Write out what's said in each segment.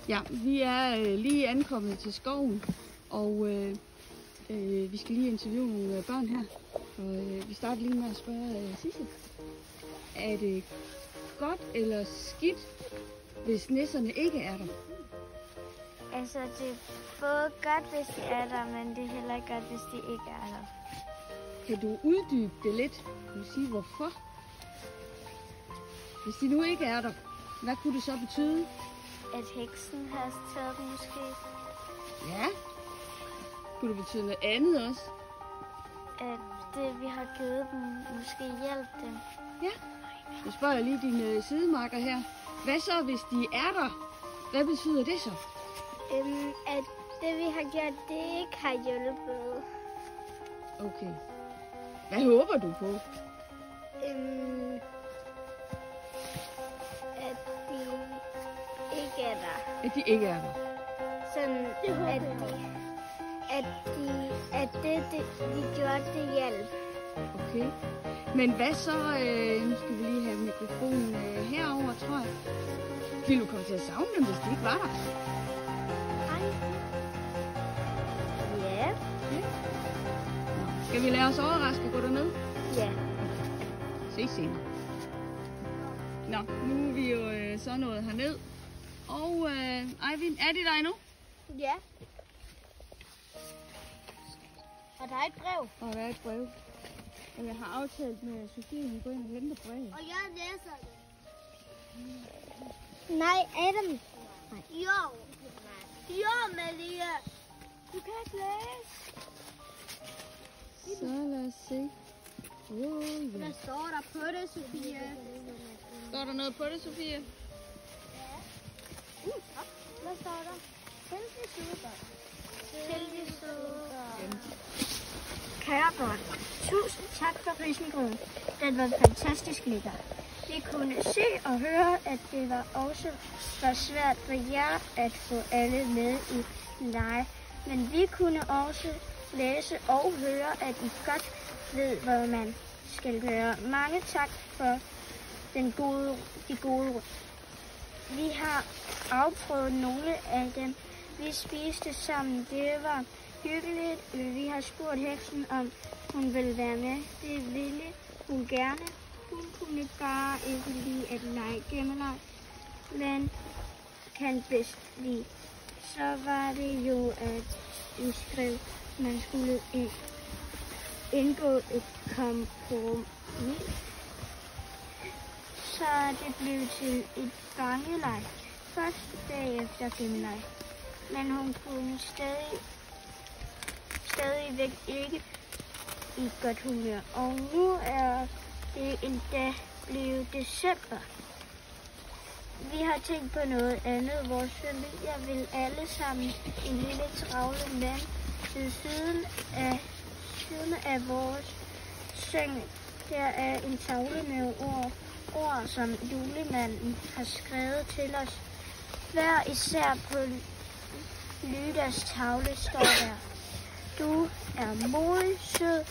Ja, vi er lige ankommet til skoven, og vi skal lige interviewe nogle børn her. Og vi starter lige med at spørge Sisse. Er det godt eller skidt, hvis nisserne ikke er der? Altså, det er både godt, hvis de er der, men det er heller ikke godt, hvis de ikke er der. Kan du uddybe det lidt? Kan du sige hvorfor? Hvis de nu ikke er der, hvad kunne det så betyde? At heksen har taget dem måske. Ja. Kunne det betyde noget andet også? At det, vi har givet dem, måske hjælper dem. Ja. Jeg spørger lige dine sidemarker her. Hvad så, hvis de er der? Hvad betyder det så? At det, vi har gjort, det ikke har hjulpet. Okay. Hvad håber du på? At de ikke er der. At de ikke er der. Sådan, at det, vi gjorde, det hjælp. Okay. Men hvad så, nu skal vi lige have mikrofonen herover, tror jeg. Vil du komme til at savne dem, hvis de ikke var der? Ja. Skal vi lade os overraske og gå derned? Ja. Ses senere. Nå, nu er vi jo så nået herned. Og Eivind, er de der endnu? Ja. Og der er et brev. Og der er et brev. Og jeg har aftalt med Sofie, at vi går ind og henter brevet. Og jeg læser det. Nej, Adam. Nej. Jo, Malia. Du kan ikke læse. Så lad os se. Ja. Hvad står der på det, Sofie? Står der noget på det, Sofie? Ja. Hvad står der? Til de søde børn. Til de søde børn. Kære børn, tusind tak for risengrøden. Den var fantastisk lækker. Vi kunne se og høre, at det også var svært for jer at få alle med i lege. Men vi kunne også læse og høre, at I godt ved, hvad man skal gøre. Mange tak for de gode råd. Vi har afprøvet nogle af dem. Vi spiste sammen. Det var hyggeligt. Vi har spurgt heksen, om hun ville være med. Det ville hun gerne. Hun kunne bare ikke lide at lege gemmeleg, men kan bedst lide. Så var det jo, at vi skrev, man skulle indgå et kompromis. Så det blev til et fangeleg. Først bagefter gemmeleg. Men hun kunne stadigvæk ikke i godt humør. Og nu er det endda blevet december. Vi har tænkt på noget andet. Vores familier vil alle sammen en lille travle mand til siden af vores seng. Der er en tavle med ord, som julemanden har skrevet til os. Hver især på Lydas tavle står der: du er modig, sød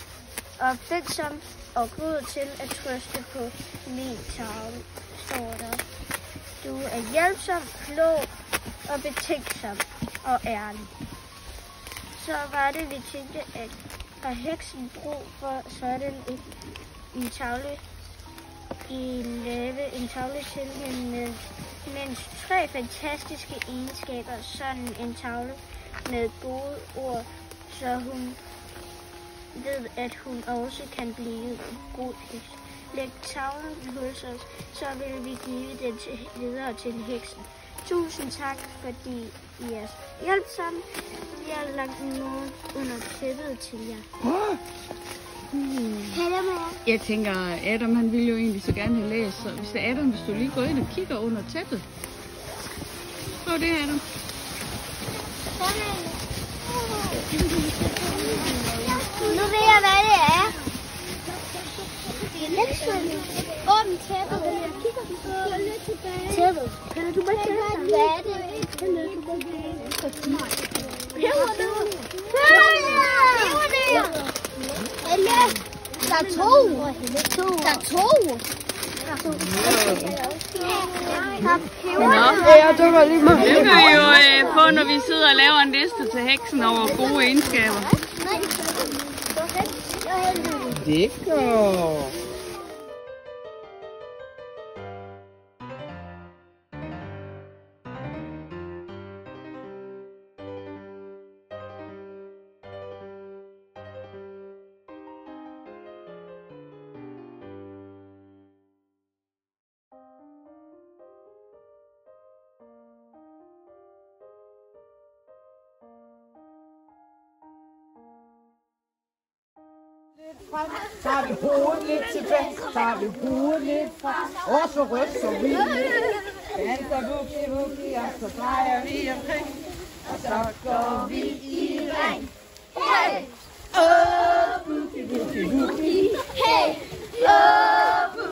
og opfindsom og god til at trøste på min tavle, står der. Du er hjælpsom, klog og betænksom og ærlig. Så var det, vi tænkte, at har heksen brug for sådan en tavle lave en tavle til hende med mindst 3 fantastiske egenskaber. Sådan en tavle med gode ord, så hun ved, at hun også kan blive en god heks. Læg tavlen hos os, så vil vi give den videre til heksen. Tusind tak, fordi I er hjælpsomme. Vi har lagt noget under tæppet til jer. Jeg tænker, Adam han ville jo egentlig så gerne have læst, så hvis det er Adam, hvis du lige går ind og kigger under tæppet. Prøv det, Adam. Nu ved jeg, hvad det er. Åbn tæppet. Tæppet. Kan du bare tage sammen? Hvad er det? Der er 2. Der er 2. Det kan vi jo få, når vi sidder og laver en liste til heksen over gode egenskaber. Det går. Frem, tager vi hovedet lidt tilbage, tager vi hovedet lidt frem, og så ryster vi. Danser boogie boogie, og så drejer vi omkring, og så går vi i ring. Hey! Åh, boogie boogie boogie. Hey! Åh,